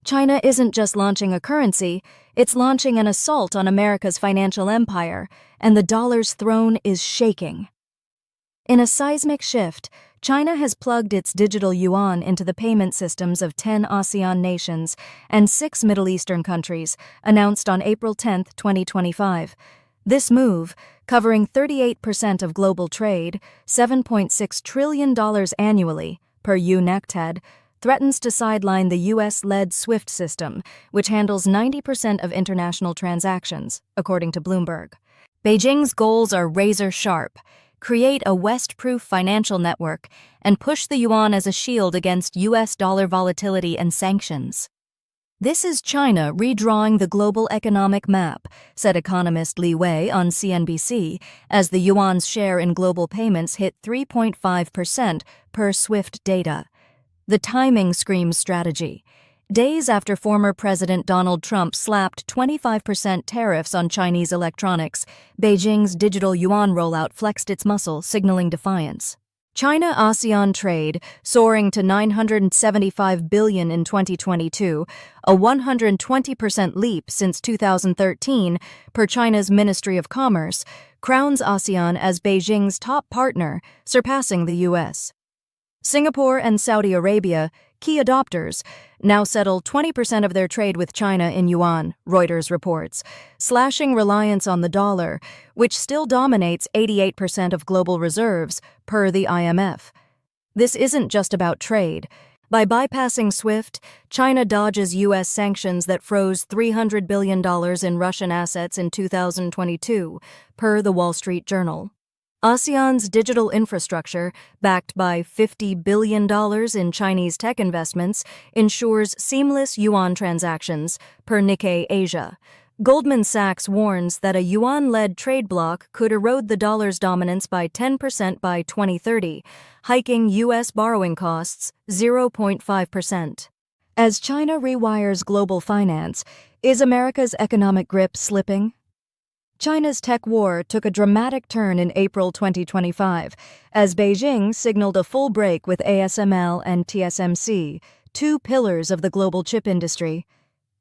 China isn't just launching a currency, it's launching an assault on America's financial empire, and the dollar's throne is shaking. In a seismic shift, China has plugged its digital yuan into the payment systems of 10 ASEAN nations and 6 Middle Eastern countries, announced on April 10, 2025. This move, covering 38% of global trade, $7.6 trillion annually, per UNECTAD, threatens to sideline the U.S.-led SWIFT system, which handles 90% of international transactions, according to Bloomberg. Beijing's goals are razor-sharp: create a West-proof financial network and push the yuan as a shield against U.S. dollar volatility and sanctions. This is China redrawing the global economic map, said economist Li Wei on CNBC, as the yuan's share in global payments hit 3.5% per SWIFT data. The timing screams strategy. Days after former President Donald Trump slapped 25% tariffs on Chinese electronics, Beijing's digital yuan rollout flexed its muscle, signaling defiance. China-ASEAN trade soaring to $975 billion in 2022, a 120% leap since 2013, per China's Ministry of Commerce, crowns ASEAN as Beijing's top partner, surpassing the U.S. Singapore and Saudi Arabia, key adopters, now settle 20% of their trade with China in yuan, Reuters reports, slashing reliance on the dollar, which still dominates 88% of global reserves, per the IMF. This isn't just about trade. By bypassing SWIFT, China dodges U.S. sanctions that froze $300 billion in Russian assets in 2022, per the Wall Street Journal. ASEAN's digital infrastructure, backed by $50 billion in Chinese tech investments, ensures seamless yuan transactions, per Nikkei Asia. Goldman Sachs warns that a yuan-led trade bloc could erode the dollar's dominance by 10% by 2030, hiking U.S. borrowing costs 0.5%. As China rewires global finance, is America's economic grip slipping? China's tech war took a dramatic turn in April 2025, as Beijing signaled a full break with ASML and TSMC, two pillars of the global chip industry.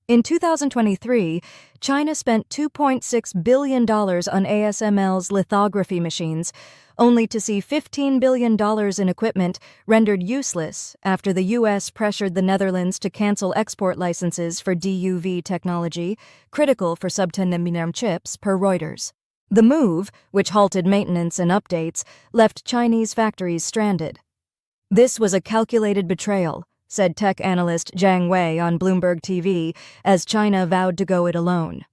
In 2023, China spent $2.6 billion on ASML's lithography machines, only to see $15 billion in equipment rendered useless after the U.S. pressured the Netherlands to cancel export licenses for DUV technology, critical for sub-10 nm chips, per Reuters. The move, which halted maintenance and updates, left Chinese factories stranded. This was a calculated betrayal, said tech analyst Zhang Wei on Bloomberg TV, as China vowed to go it alone.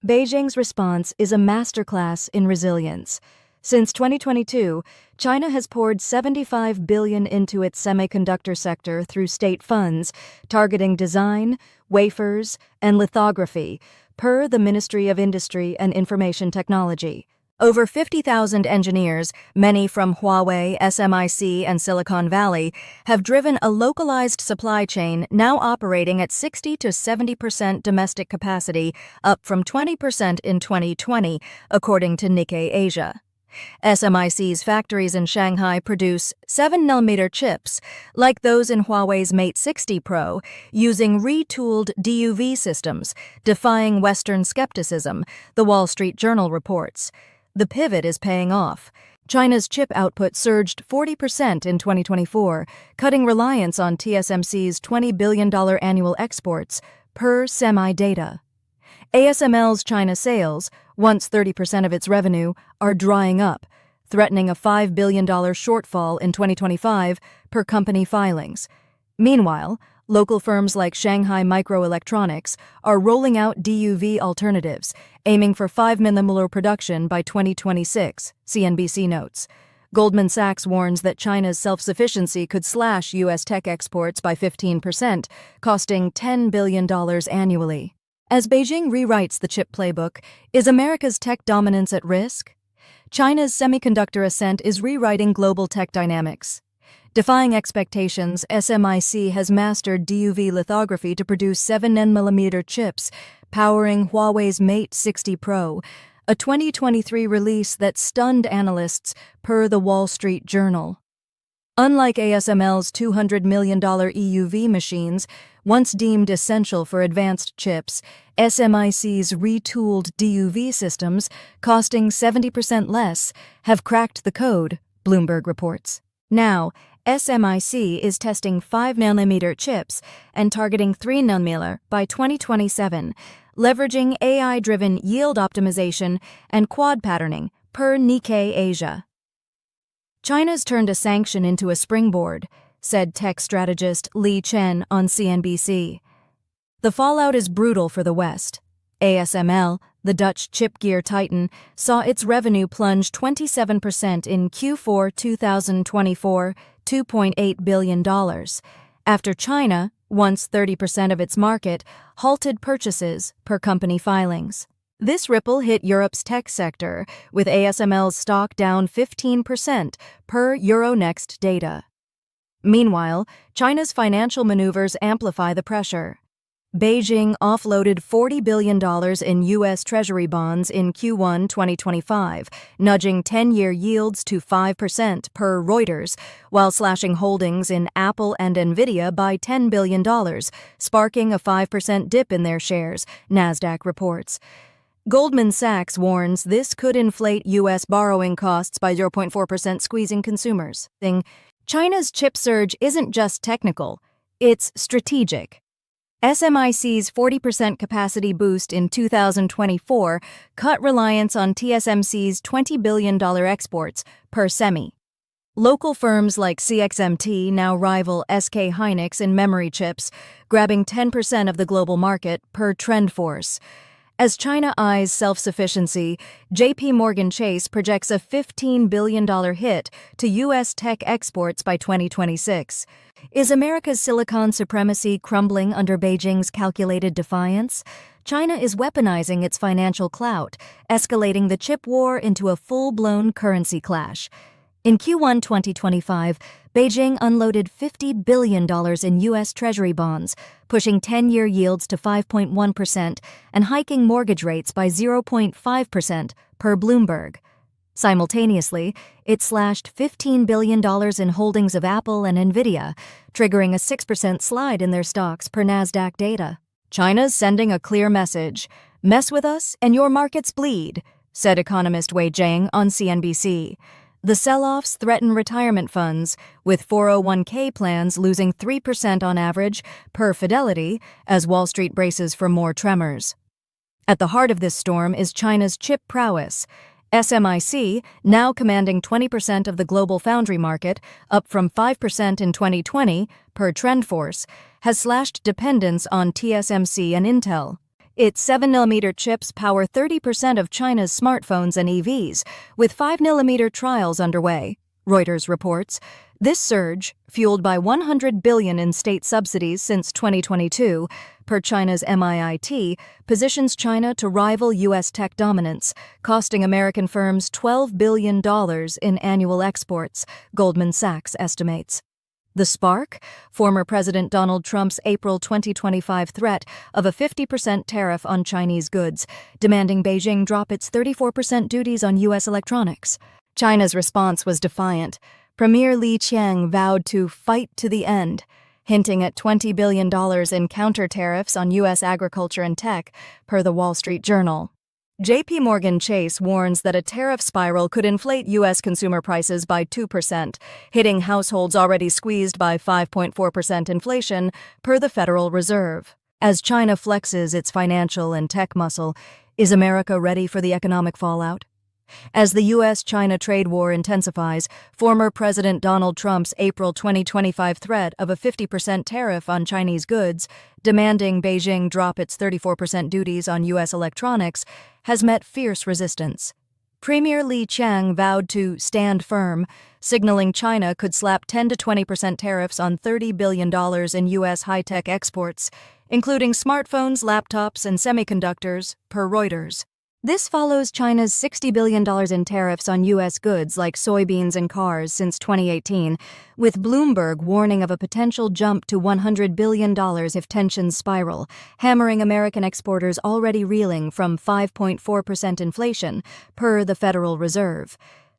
Beijing's response is a masterclass in resilience. Since 2022, China has poured $75 billion into its semiconductor sector through state funds, targeting design, wafers, and lithography, per the Ministry of Industry and Information Technology. Over 50,000 engineers, many from Huawei, SMIC, and Silicon Valley, have driven a localized supply chain now operating at 60 to 70% domestic capacity, up from 20% in 2020, according to Nikkei Asia. SMIC's factories in Shanghai produce 7nm chips, like those in Huawei's Mate 60 Pro, using retooled DUV systems, defying Western skepticism, the Wall Street Journal reports. The pivot is paying off. China's chip output surged 40% in 2024, cutting reliance on TSMC's $20 billion annual exports, per SMI data. ASML's China sales, once 30% of its revenue, are drying up, threatening a $5 billion shortfall in 2025 per company filings. Meanwhile, local firms like Shanghai Microelectronics are rolling out DUV alternatives, aiming for 5nm production by 2026, CNBC notes. Goldman Sachs warns that China's self-sufficiency could slash U.S. tech exports by 15%, costing $10 billion annually. As Beijing rewrites the chip playbook, is America's tech dominance at risk? China's semiconductor ascent is rewriting global tech dynamics. Defying expectations, SMIC has mastered DUV lithography to produce 7nm chips, powering Huawei's Mate 60 Pro, a 2023 release that stunned analysts, per the Wall Street Journal. Unlike ASML's $200 million EUV machines, once deemed essential for advanced chips, SMIC's retooled DUV systems, costing 70% less, have cracked the code, Bloomberg reports. Now, SMIC is testing 5nm chips and targeting 3nm by 2027, leveraging AI-driven yield optimization and quad patterning, per Nikkei Asia. China's turned a sanction into a springboard, said tech strategist Li Chen on CNBC. The fallout is brutal for the West. ASML, the Dutch chip gear titan, saw its revenue plunge 27% in Q4 2024, $2.8 billion, after China, once 30% of its market, halted purchases, per company filings. This ripple hit Europe's tech sector, with ASML's stock down 15% per Euronext data. Meanwhile, China's financial maneuvers amplify the pressure. Beijing offloaded $40 billion in U.S. Treasury bonds in Q1 2025, nudging 10-year yields to 5% per Reuters, while slashing holdings in Apple and Nvidia by $10 billion, sparking a 5% dip in their shares, Nasdaq reports. Goldman Sachs warns this could inflate U.S. borrowing costs by 0.4%, squeezing consumers. China's chip surge isn't just technical, it's strategic. SMIC's 40% capacity boost in 2024 cut reliance on TSMC's $20 billion exports, per SEMI. Local firms like CXMT now rival SK Hynix in memory chips, grabbing 10% of the global market, per TrendForce. As China eyes self-sufficiency, JP Chase projects a $15 billion hit to U.S. tech exports by 2026. Is America's silicon supremacy crumbling under Beijing's calculated defiance? China is weaponizing its financial clout, escalating the chip war into a full-blown currency clash. In Q1 2025, Beijing unloaded $50 billion in U.S. Treasury bonds, pushing 10-year yields to 5.1% and hiking mortgage rates by 0.5%, per Bloomberg. Simultaneously, it slashed $15 billion in holdings of Apple and Nvidia, triggering a 6% slide in their stocks, per Nasdaq data. China's sending a clear message: mess with us and your markets bleed, said economist Wei Jiang on CNBC. The sell-offs threaten retirement funds, with 401k plans losing 3% on average, per Fidelity, as Wall Street braces for more tremors. At the heart of this storm is China's chip prowess. SMIC, now commanding 20% of the global foundry market, up from 5% in 2020, per TrendForce, has slashed dependence on TSMC and Intel. Its 7nm chips power 30% of China's smartphones and EVs, with 5nm trials underway, Reuters reports. This surge, fueled by $100 billion in state subsidies since 2022, per China's MIIT, positions China to rival U.S. tech dominance, costing American firms $12 billion in annual exports, Goldman Sachs estimates. The spark? Former President Donald Trump's April 2025 threat of a 50% tariff on Chinese goods, demanding Beijing drop its 34% duties on U.S. electronics. China's response was defiant. Premier Li Qiang vowed to fight to the end, hinting at $20 billion in counter tariffs on U.S. agriculture and tech, per the Wall Street Journal. JP Chase warns that a tariff spiral could inflate U.S. consumer prices by 2%, hitting households already squeezed by 5.4% inflation, per the Federal Reserve. As China flexes its financial and tech muscle, is America ready for the economic fallout? As the U.S.-China trade war intensifies, former President Donald Trump's April 2025 threat of a 50% tariff on Chinese goods, demanding Beijing drop its 34% duties on U.S. electronics, has met fierce resistance. Premier Li Qiang vowed to stand firm, signaling China could slap 10 to 20% tariffs on $30 billion in U.S. high-tech exports, including smartphones, laptops, and semiconductors, per Reuters. This follows China's $60 billion in tariffs on U.S. goods like soybeans and cars since 2018, with Bloomberg warning of a potential jump to $100 billion if tensions spiral, hammering American exporters already reeling from 5.4% inflation, per the Federal Reserve.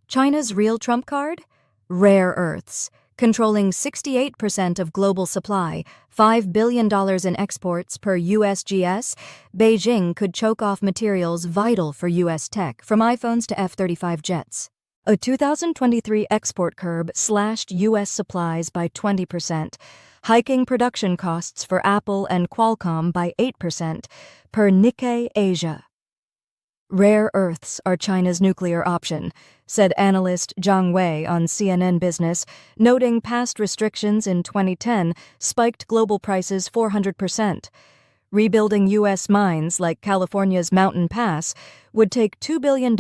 China's real trump card? Rare earths. controlling 68% of global supply, $5 billion in exports per USGS, Beijing could choke off materials vital for U.S. tech, from iPhones to F-35 jets. A 2023 export curb slashed U.S. supplies by 20%, hiking production costs for Apple and Qualcomm by 8%, per Nikkei Asia. Rare earths are China's nuclear option, said analyst Zhang Wei on CNN Business, noting past restrictions in 2010 spiked global prices 400%. Rebuilding U.S. mines like California's Mountain Pass would take $2 billion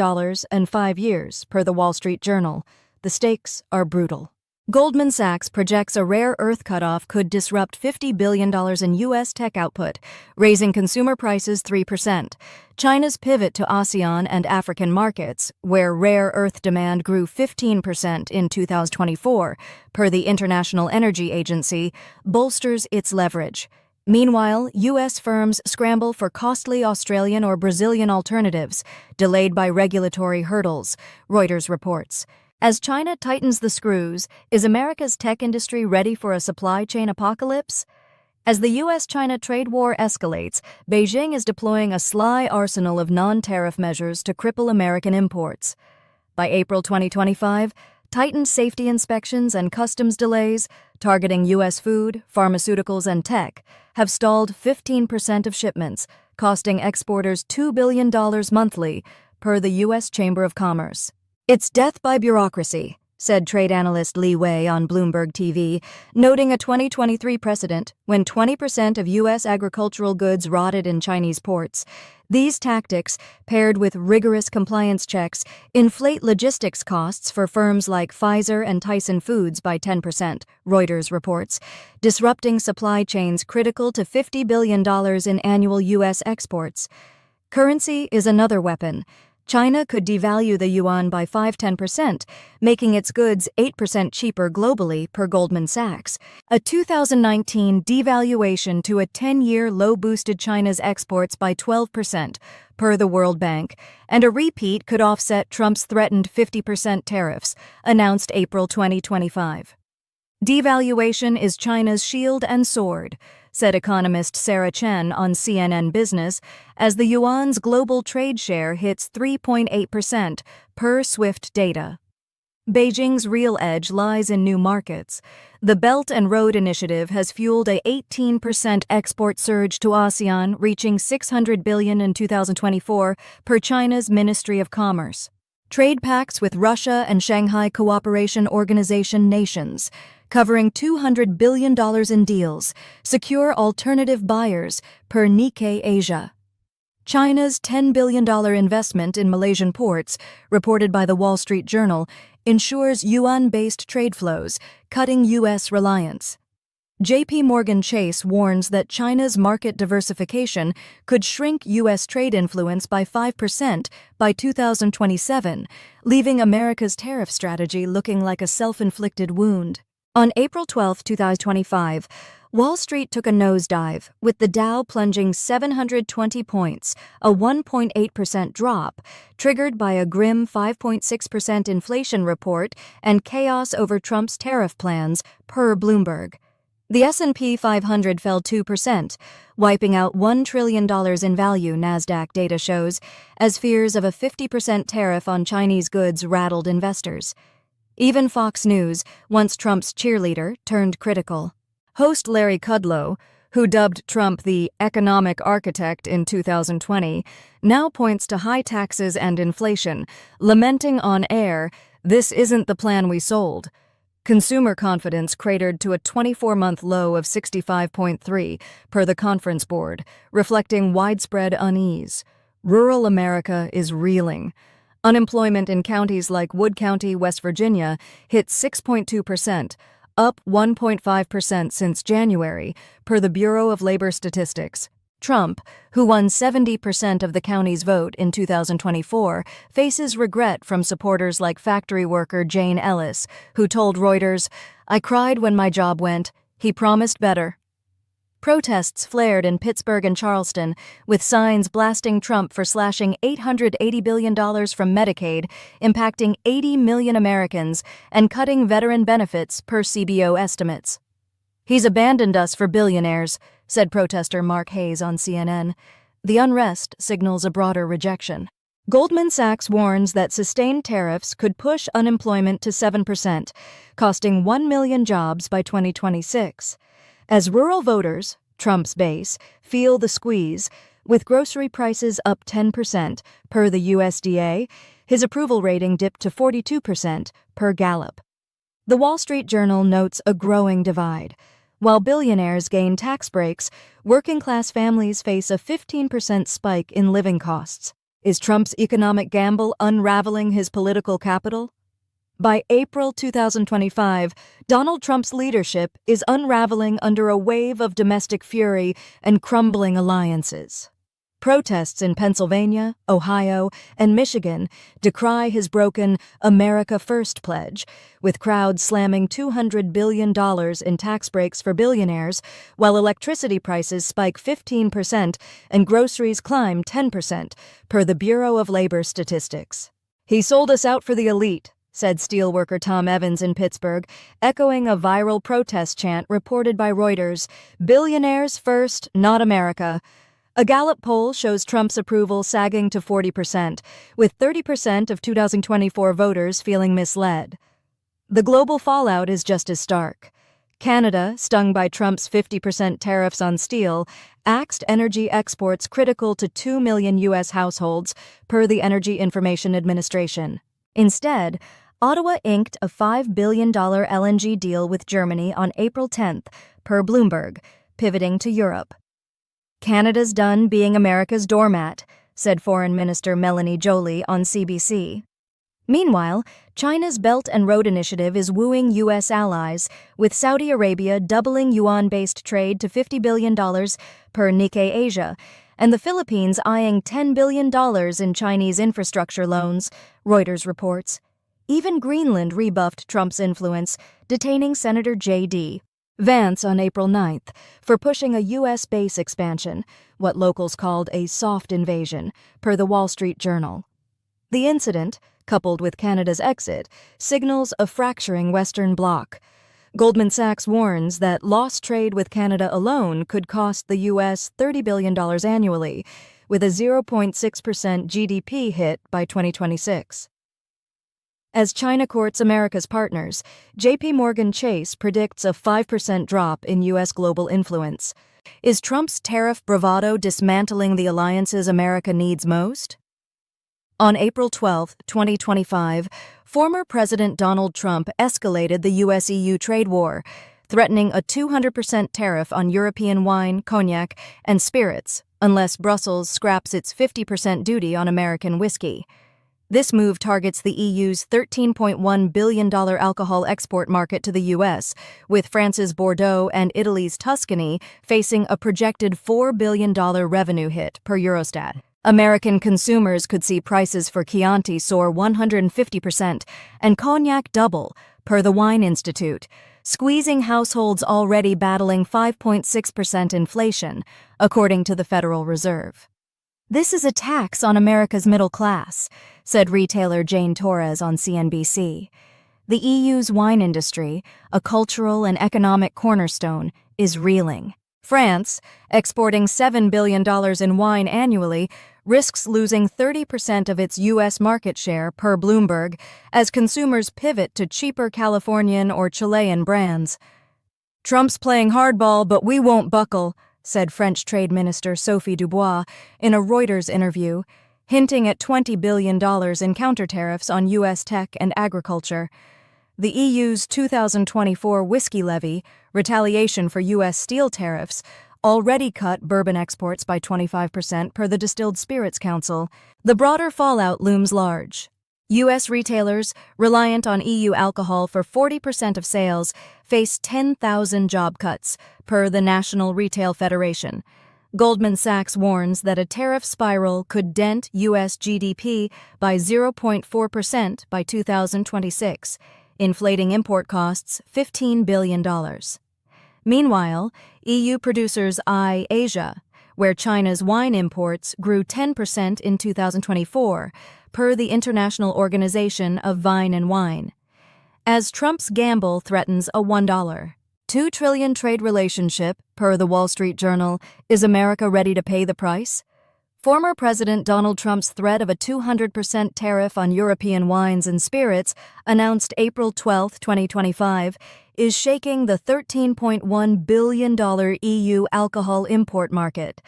and 5 years, per the Wall Street Journal. The stakes are brutal. Goldman Sachs projects a rare earth cutoff could disrupt $50 billion in U.S. tech output, raising consumer prices 3%. China's pivot to ASEAN and African markets, where rare earth demand grew 15% in 2024, per the International Energy Agency, bolsters its leverage. Meanwhile, U.S. firms scramble for costly Australian or Brazilian alternatives, delayed by regulatory hurdles, Reuters reports. As China tightens the screws, is America's tech industry ready for a supply chain apocalypse? As the U.S.-China trade war escalates, Beijing is deploying a sly arsenal of non-tariff measures to cripple American imports. By April 2025, tightened safety inspections and customs delays, targeting U.S. food, pharmaceuticals, and tech, have stalled 15% of shipments, costing exporters $2 billion monthly, per the U.S. Chamber of Commerce. It's death by bureaucracy, said trade analyst Li Wei on Bloomberg TV, noting a 2023 precedent when 20% of U.S. agricultural goods rotted in Chinese ports. These tactics, paired with rigorous compliance checks, inflate logistics costs for firms like Pfizer and Tyson Foods by 10%, Reuters reports, disrupting supply chains critical to $50 billion in annual U.S. exports. Currency is another weapon. China could devalue the yuan by 5–10%, making its goods 8% cheaper globally, per Goldman Sachs. A 2019 devaluation to a 10-year low boosted China's exports by 12%, per the World Bank, and a repeat could offset Trump's threatened 50% tariffs, announced April 2025. Devaluation is China's shield and sword, said economist Sarah Chen on CNN Business, as the yuan's global trade share hits 3.8%, per SWIFT data. Beijing's real edge lies in new markets. The Belt and Road Initiative has fueled a 18% export surge to ASEAN, reaching $600 billion in 2024, per China's Ministry of Commerce. Trade pacts with Russia and Shanghai Cooperation Organization nations, covering $200 billion in deals, secure alternative buyers, per Nikkei Asia. China's $10 billion investment in Malaysian ports, reported by the Wall Street Journal, ensures yuan-based trade flows, cutting U.S. reliance. J.P. Morgan Chase warns that China's market diversification could shrink U.S. trade influence by 5% by 2027, leaving America's tariff strategy looking like a self-inflicted wound. On April 12, 2025, Wall Street took a nosedive, with the Dow plunging 720 points, a 1.8% drop, triggered by a grim 5.6% inflation report and chaos over Trump's tariff plans, per Bloomberg. The S&P 500 fell 2%, wiping out $1 trillion in value, Nasdaq data shows, as fears of a 50% tariff on Chinese goods rattled investors. Even Fox News, once Trump's cheerleader, turned critical. Host Larry Kudlow, who dubbed Trump the economic architect in 2020, now points to high taxes and inflation, lamenting on air, "This isn't the plan we sold." Consumer confidence cratered to a 24-month low of 65.3, per the Conference Board, reflecting widespread unease. Rural America is reeling. Unemployment in counties like Wood County, West Virginia, hit 6.2%, up 1.5% since January, per the Bureau of Labor Statistics. Trump, who won 70% of the county's vote in 2024, faces regret from supporters like factory worker Jane Ellis, who told Reuters, "I cried when my job went. He promised better." Protests flared in Pittsburgh and Charleston, with signs blasting Trump for slashing $880 billion from Medicaid, impacting 80 million Americans, and cutting veteran benefits per CBO estimates. "He's abandoned us for billionaires," said protester Mark Hayes on CNN. The unrest signals a broader rejection. Goldman Sachs warns that sustained tariffs could push unemployment to 7%, costing 1 million jobs by 2026. As rural voters, Trump's base, feel the squeeze, with grocery prices up 10% per the USDA, his approval rating dipped to 42% per Gallup. The Wall Street Journal notes a growing divide. While billionaires gain tax breaks, working-class families face a 15% spike in living costs. Is Trump's economic gamble unraveling his political capital? By April 2025, Donald Trump's leadership is unraveling under a wave of domestic fury and crumbling alliances. Protests in Pennsylvania, Ohio, and Michigan decry his broken America First pledge, with crowds slamming $200 billion in tax breaks for billionaires, while electricity prices spike 15% and groceries climb 10%, per the Bureau of Labor Statistics. "He sold us out for the elite," said steelworker Tom Evans in Pittsburgh, echoing a viral protest chant reported by Reuters, "Billionaires first, not America." A Gallup poll shows Trump's approval sagging to 40%, with 30% of 2024 voters feeling misled. The global fallout is just as stark. Canada, stung by Trump's 50% tariffs on steel, axed energy exports critical to 2 million U.S. households, per the Energy Information Administration. Instead, Ottawa inked a $5 billion LNG deal with Germany on April 10th, per Bloomberg, pivoting to Europe. "Canada's done being America's doormat," said Foreign Minister Melanie Joly on CBC. Meanwhile, China's Belt and Road Initiative is wooing U.S. allies, with Saudi Arabia doubling yuan-based trade to $50 billion per Nikkei Asia, and the Philippines eyeing $10 billion in Chinese infrastructure loans, Reuters reports. Even Greenland rebuffed Trump's influence, detaining Senator J.D. Vance on April 9th for pushing a U.S. base expansion, what locals called a soft invasion, per the Wall Street Journal. The incident, coupled with Canada's exit, signals a fracturing Western bloc. Goldman Sachs warns that lost trade with Canada alone could cost the U.S. $30 billion annually, with a 0.6% GDP hit by 2026. As China courts America's partners, J.P. Morgan Chase predicts a 5% drop in U.S. global influence. Is Trump's tariff bravado dismantling the alliances America needs most? On April 12, 2025, former President Donald Trump escalated the U.S.-EU trade war, threatening a 200% tariff on European wine, cognac, and spirits, unless Brussels scraps its 50% duty on American whiskey. This move targets the EU's $13.1 billion alcohol export market to the U.S., with France's Bordeaux and Italy's Tuscany facing a projected $4 billion revenue hit, per Eurostat. American consumers could see prices for Chianti soar 150% and cognac double, per the Wine Institute, squeezing households already battling 5.6% inflation, according to the Federal Reserve. "This is a tax on America's middle class," said retailer Jane Torres on CNBC. The EU's wine industry, a cultural and economic cornerstone, is reeling. France, exporting $7 billion in wine annually, risks losing 30% of its U.S. market share, per Bloomberg, as consumers pivot to cheaper Californian or Chilean brands. "Trump's playing hardball, but we won't buckle," said French Trade Minister Sophie Dubois in a Reuters interview, hinting at $20 billion in counter-tariffs on U.S. tech and agriculture. The EU's 2024 whiskey levy, retaliation for U.S. steel tariffs, already cut bourbon exports by 25% per the Distilled Spirits Council. The broader fallout looms large. U.S. retailers, reliant on EU alcohol for 40% of sales, face 10,000 job cuts, per the National Retail Federation. Goldman Sachs warns that a tariff spiral could dent U.S. GDP by 0.4% by 2026, inflating import costs $15 billion. Meanwhile, EU producers eye Asia, where China's wine imports grew 10% in 2024, per the International Organization of Vine and Wine. As Trump's gamble threatens a $1.2 trillion trade relationship, per the Wall Street Journal, is America ready to pay the price? Former President Donald Trump's threat of a 200% tariff on European wines and spirits, announced April 12, 2025, is shaking the $13.1 billion EU alcohol import market.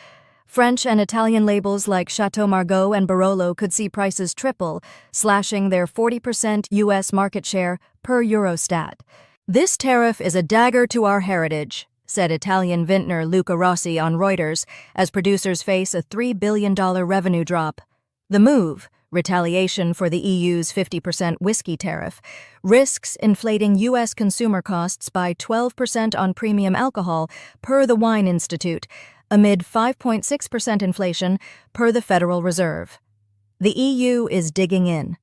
French and Italian labels like Chateau Margaux and Barolo could see prices triple, slashing their 40% U.S. market share, per Eurostat. "This tariff is a dagger to our heritage," said Italian vintner Luca Rossi on Reuters, as producers face a $3 billion revenue drop. The move, retaliation for the EU's 50% whiskey tariff, risks inflating U.S. consumer costs by 12% on premium alcohol, per the Wine Institute, amid 5.6% inflation, per the Federal Reserve. The EU is digging in.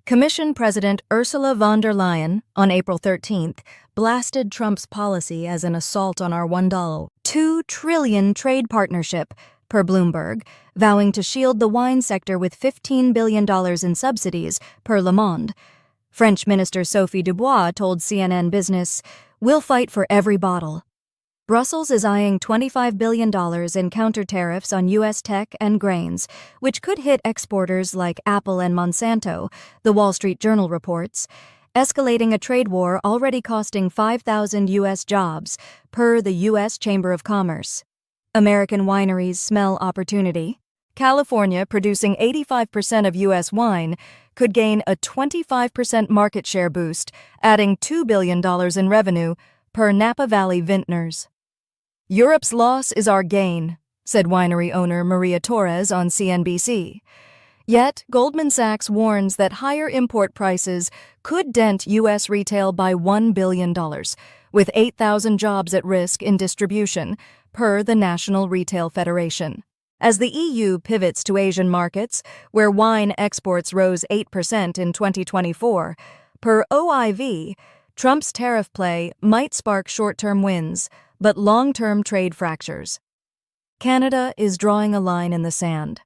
Commission President Ursula von der Leyen, on April 13th, blasted Trump's policy as an assault on our $1.2 trillion trade partnership, per Bloomberg, vowing to shield the wine sector with $15 billion in subsidies, per Le Monde. French Minister Sophie Dubois told CNN Business, "We'll fight for every bottle." Brussels is eyeing $25 billion in counter-tariffs on U.S. tech and grains, which could hit exporters like Apple and Monsanto, the Wall Street Journal reports, escalating a trade war already costing 5,000 U.S. jobs, per the U.S. Chamber of Commerce. American wineries smell opportunity. California, producing 85% of U.S. wine, could gain a 25% market share boost, adding $2 billion in revenue, per Napa Valley vintners. "Europe's loss is our gain," said winery owner Maria Torres on CNBC. Yet, Goldman Sachs warns that higher import prices could dent U.S. retail by $1 billion, with 8,000 jobs at risk in distribution, per the National Retail Federation. As the EU pivots to Asian markets, where wine exports rose 8% in 2024, per OIV, Trump's tariff play might spark short-term wins, but long-term trade fractures. Canada is drawing a line in the sand.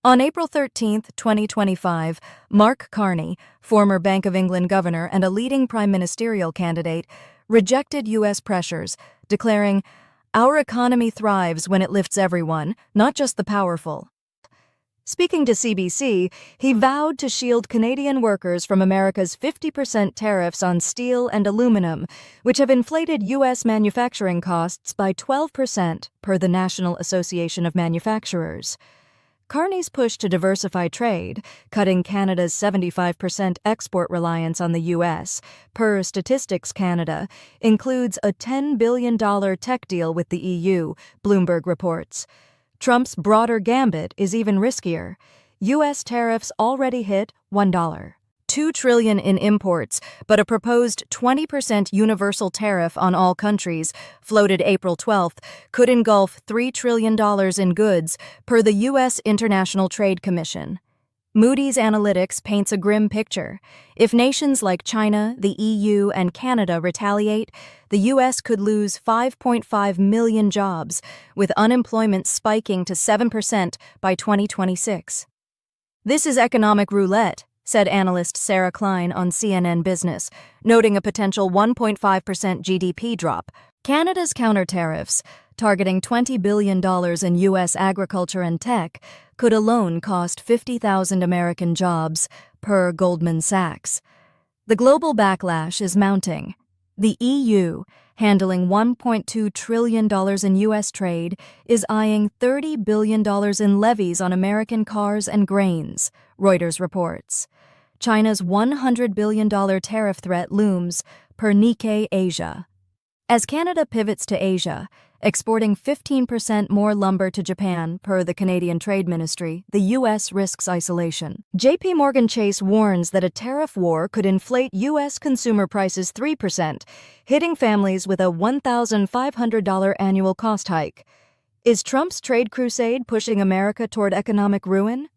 On April 13, 2025, Mark Carney, former Bank of England governor and a leading prime ministerial candidate, rejected U.S. pressures, declaring, "Our economy thrives when it lifts everyone, not just the powerful." Speaking to CBC, he vowed to shield Canadian workers from America's 50% tariffs on steel and aluminum, which have inflated U.S. manufacturing costs by 12%, per the National Association of Manufacturers. Carney's push to diversify trade, cutting Canada's 75% export reliance on the U.S., per Statistics Canada, includes a $10 billion tech deal with the EU, Bloomberg reports. Trump's broader gambit is even riskier. U.S. tariffs already hit $1.2 trillion in imports, but a proposed 20% universal tariff on all countries, floated April 12th, could engulf $3 trillion in goods, per the U.S. International Trade Commission. Moody's Analytics paints a grim picture. If nations like China, the EU, and Canada retaliate, the U.S. could lose 5.5 million jobs, with unemployment spiking to 7% by 2026. "This is economic roulette," said analyst Sarah Klein on CNN Business, noting a potential 1.5% GDP drop. Canada's counter-tariffs, targeting $20 billion in U.S. agriculture and tech, could alone cost 50,000 American jobs, per Goldman Sachs. The global backlash is mounting. The EU, handling $1.2 trillion in U.S. trade, is eyeing $30 billion in levies on American cars and grains, Reuters reports. China's $100 billion tariff threat looms, per Nikkei Asia. As Canada pivots to Asia, exporting 15% more lumber to Japan, per the Canadian Trade Ministry, the U.S. risks isolation. J.P. Morgan Chase warns that a tariff war could inflate U.S. consumer prices 3%, hitting families with a $1,500 annual cost hike. Is Trump's trade crusade pushing America toward economic ruin?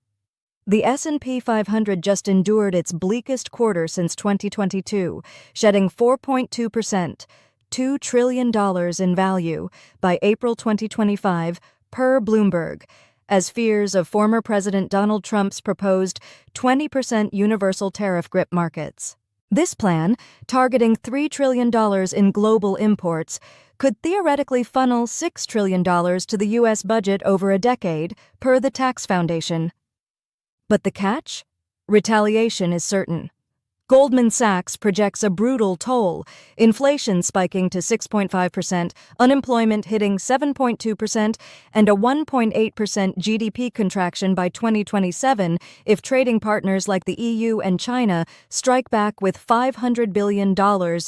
The S&P 500 just endured its bleakest quarter since 2022, shedding 4.2%, $2 trillion in value by April 2025, per Bloomberg, as fears of former President Donald Trump's proposed 20% universal tariff grip markets. This plan, targeting $3 trillion in global imports, could theoretically funnel $6 trillion to the U.S. budget over a decade, per the Tax Foundation. But the catch? Retaliation is certain. Goldman Sachs projects a brutal toll, inflation spiking to 6.5%, unemployment hitting 7.2%, and a 1.8% GDP contraction by 2027 if trading partners like the EU and China strike back with $500 billion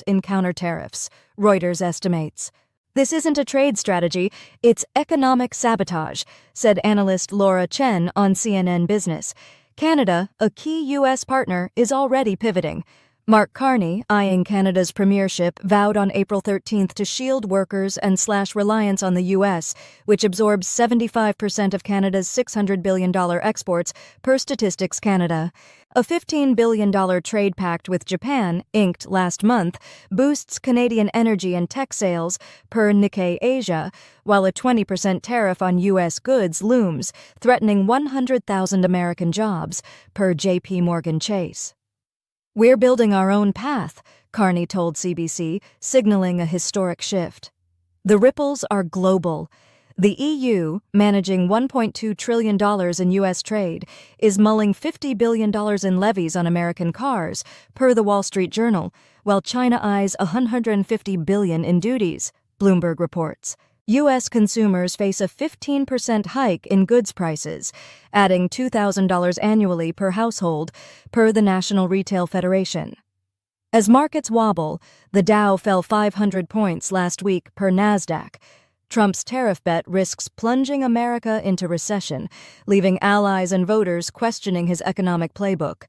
in counter tariffs, Reuters estimates. This isn't a trade strategy, it's economic sabotage, said analyst Laura Chen on CNN Business. Canada, a key U.S. partner, is already pivoting. Mark Carney, eyeing Canada's premiership, vowed on April 13 to shield workers and slash reliance on the U.S., which absorbs 75% of Canada's $600 billion exports, per Statistics Canada. A $15 billion trade pact with Japan, inked last month, boosts Canadian energy and tech sales, per Nikkei Asia, while a 20% tariff on U.S. goods looms, threatening 100,000 American jobs, per J.P. Morgan Chase. "We're building our own path," Carney told CBC, signaling a historic shift. The ripples are global. The EU, managing $1.2 trillion in U.S. trade, is mulling $50 billion in levies on American cars, per the Wall Street Journal, while China eyes $150 billion in duties, Bloomberg reports. U.S. consumers face a 15% hike in goods prices, adding $2,000 annually per household, per the National Retail Federation. As markets wobble, the Dow fell 500 points last week, per NASDAQ. Trump's tariff bet risks plunging America into recession, leaving allies and voters questioning his economic playbook.